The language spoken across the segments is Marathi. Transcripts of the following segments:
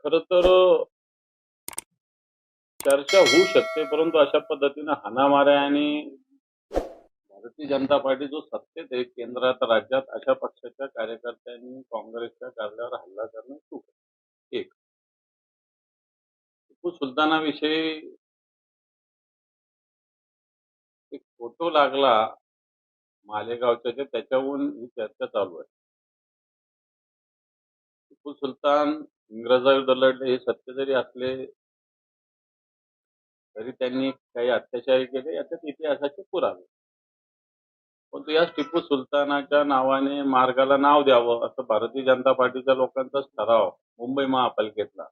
खरं तर चर्चा होऊ शकते, परंतु अशा पद्धतीनं हाणामाऱ्या आणि भारतीय जनता पार्टी जो सत्तेत आहे केंद्रात, राज्यात अशा पक्षाच्या कार्यकर्त्यांनी काँग्रेसच्या कार्यालयावर हल्ला करणं चूक आहे. एक टिपू सुलतानाविषयी एक फोटो लागला मालेगावच्या त्याच्याहून ही चर्चा चालू आहे. टिपू सुलतान इंग्रजाविरुद्ध लढले हे सत्य जरी असले तरी त्यांनी काही अत्याचार केले याच्यात इतिहासाचे पुरावे. परंतु या टिपू सुलतानाच्या नावाने मार्गाला नाव द्यावं असं भारतीय जनता पार्टीच्या लोकांचाच ठराव मुंबई महापालिकेतला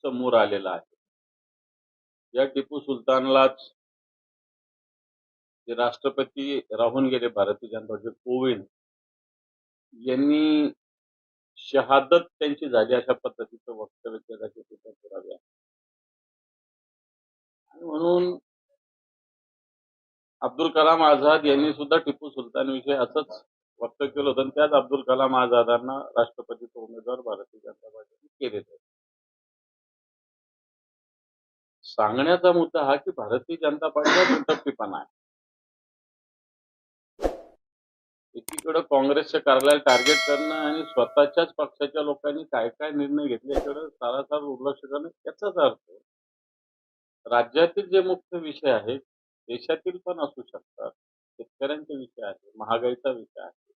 समोर आलेला आहे. या टिपू सुलतानलाच जे राष्ट्रपती राहून गेले भारतीय जनता पार्टीचे कोविंद यांनी शहादत त्यांची झाली अशा पद्धतीचं वक्तव्य केल्याचे तिथे पुरावे आहे. आणि म्हणून अब्दुल कलाम आझाद यांनी सुद्धा टिपू सुलतानविषयी असंच वक्तव्य केलं होतं आणि त्याच अब्दुल कलाम आझादांना राष्ट्रपतीचा उमेदवार भारतीय जनता पार्टीने केलेले आहे. सांगण्याचा मुद्दा हा की भारतीय जनता पार्टीचा दुटप्पीपणा आहे. एकीकडे काँग्रेसच्या कार्यालयाला टार्गेट करणं आणि स्वतःच्याच पक्षाच्या लोकांनी काय काय निर्णय घेतले याकडे सारासार दुर्लक्ष करणं याचाच अर्थ राज्यातील जे मुख्य विषय आहेत, देशातील पण असू शकतात, शेतकऱ्यांचे विषय आहे, महागाईचा विषय आहे,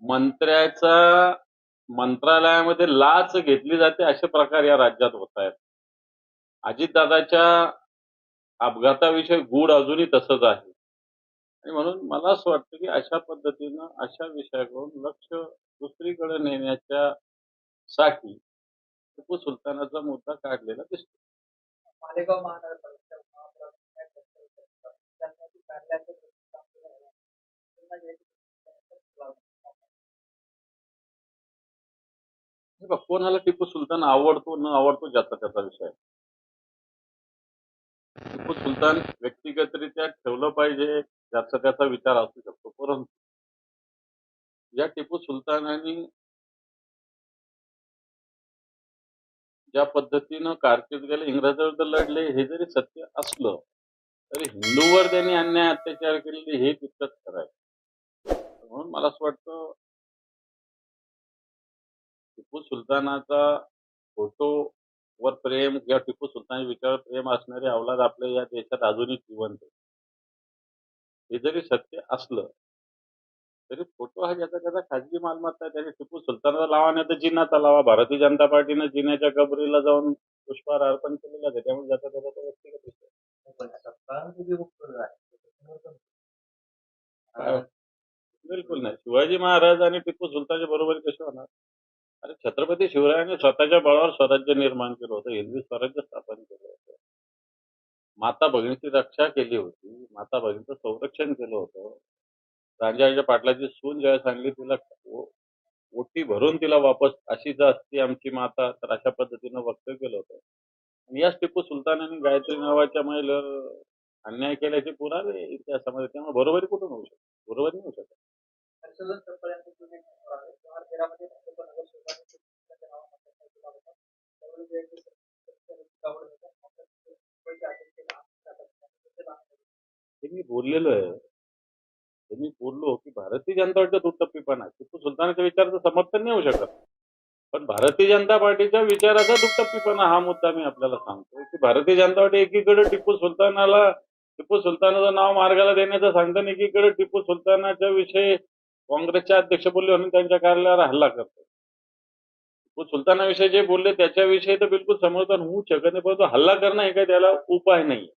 मंत्र्याचा मंत्रालयामध्ये लाच घेतली जाते असे प्रकार या राज्यात होत आहेत. अजितदादाच्या अपघाताविषयी गूढ अजूनही तसंच आहे. आणि म्हणून मला असं वाटतं की अशा पद्धतीनं अशा विषयाकडून लक्ष दुसरीकडे नेण्याच्या साठी टिपू सुलतानाचा मुद्दा काढलेला दिसतो. मालेगाव महानगरपालिका कोणाला टिपू सुलतान आवडतो न आवडतो ज्याचा त्याचा विषय आहे. टिपू सुलतान व्यक्तिगतरित्या ठेवलं पाहिजे ज्याचा त्याचा विचार असू शकतो, परंतु या टिपू सुलतानांनी ज्या पद्धतीनं कारकिर्दीला इंग्रजाविरुद्ध लढले हे जरी सत्य असलं तरी हिंदूवर त्यांनी अन्याय अत्याचार केलेले हे तितकंच खरं आहे. म्हणून मला असं वाटतं टिपू सुलतानाचा फोटोवर प्रेम किंवा टिपू सुलतानच्या विचारावर प्रेम असणारे अवलाद आपल्या या देशात अजूनही जिवंत आहे. हे जरी सत्य असलं तरी फोटो हा ज्याचा त्याचा खाजगी मालमत्ता आहे. त्याने टिपू सुलतानाचा लावा नाही तर जिन्नाचा लावा. भारतीय जनता पार्टीनं जिन्याच्या कबरीला जाऊन पुष्पहार अर्पण केलेला आहे, त्यामुळे ज्याचा त्याचा व्यक्तिगत विषय. बिलकुल नाही. शिवाजी महाराज आणि टिपू सुलतानच्या बरोबरी कशी होणार? अरे छत्रपती शिवरायांनी स्वतःच्या बळावर स्वराज्य निर्माण केलं होतं, हिंदवी स्वराज्य स्थापन केलं होतं, माता भगिनीची रक्षा केली होती, माता भगिनीचं संरक्षण केलं होतं. रांजणाच्या पाटलाची सून ज्यावेळेस सांगली तिला ओटी भरून तिला वापस अशीच असती आमची माता, तर अशा पद्धतीनं वक्तव्य केलं होतं. आणि याच टिपू सुलतानांनी गायत्री नावाच्या महिलेवर अन्याय केल्याचे पुरावे इतिहासामध्ये. त्यामुळे बरोबरी कुठून होऊ शकते? बरोबर नाही होऊ शकत. हे मी बोललेलो आहे. हे मी बोललो की भारतीय जनता पार्टीचा दुटप्पीपणा आहे. टिपू सुलतानाच्या विचाराचं समर्थन नाही होऊ शकत. पण भारतीय जनता पार्टीच्या विचाराचा दुटप्पीपणा हा मुद्दा मी आपल्याला सांगतो की भारतीय जनता पार्टी एकीकडे टिपू सुलतानाचं नाव मार्गाला देण्याचं सांगतं, एकीकडे टिपू सुलतानाच्या विषयी काँग्रेसचे अध्यक्ष बोलले म्हणून त्यांच्या कार्यालयावर हल्ला करतो. टिपू सुलतानाविषयी जे बोलले त्याच्याविषयी तर बिलकुल समर्थन होऊ शकत नाही, परंतु हल्ला करणं हे काही त्याला उपाय नाही.